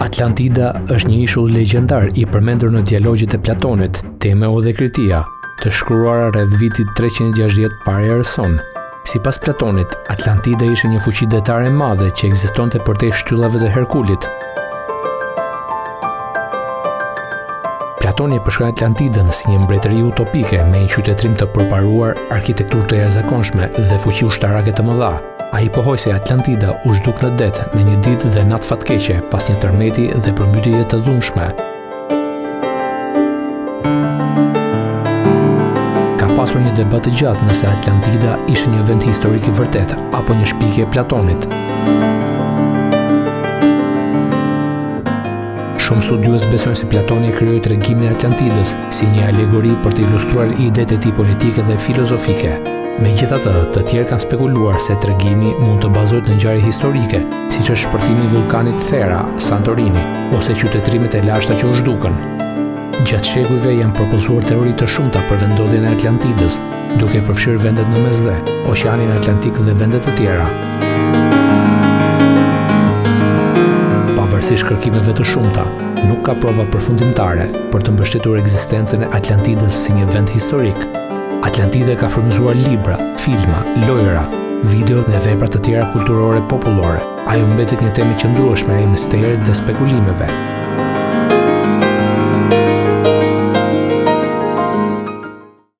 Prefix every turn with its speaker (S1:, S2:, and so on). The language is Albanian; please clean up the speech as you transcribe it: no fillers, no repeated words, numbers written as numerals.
S1: Atlantida është një ishull legjendar i përmendur në dialogjet e Platonit, Timeo dhe Kritia, të shkruara rreth vitit 360 para.e.s. Sipas Platonit, Atlantida ishte një fuqi detare e madhe që ekzistonte përtej shtyllave të Herkulit. Platoni e përshkruan Atlantidën si një mbretëri utopike me një qytetërim të përparuar, arkitekturë të jashtëzakonshme dhe fuqi ushtarake të mëdha. Ai pohoi se Atlantida u zhduk në det me një ditë dhe natë fatkeqe pas një tërmeti dhe përmbytjeje të dhunshme. Ka pasur një debat të gjatë nëse Atlantida ishte një vend historik i vërtet apo një shpikje e Platonit. Shumë studiues besojnë se Platoni e krijoi tregimin e Atlantidës si një alegori për të ilustruar idetë e tij politike dhe filozofike. Megjithatë, të tjerë kanë spekuluar se tregimi mund të bazohet në ngjarje historike, siç është shpërthimi i vulkanit Thera, Santorini, ose qytetërimet e lashta që u zhdukën. Gjatë shekujve janë propozuar teori të shumta për vendodhjen e Atlantidës, duke përfshirë vendet në Mesdhe, Oqeanin Atlantik dhe vende të tjera. Pavarësisht kërkimeve të shumta, nuk ka prova përfundimtare për të mbështetur ekzistencën e Atlantidës si një vend historik. Atlantida ka frymëzuar libra, filma, lojra, video dhe vepra të tjera kulturore popullore. Ajo mbetet një temë qëndrueshme e misterit dhe spekulimeve.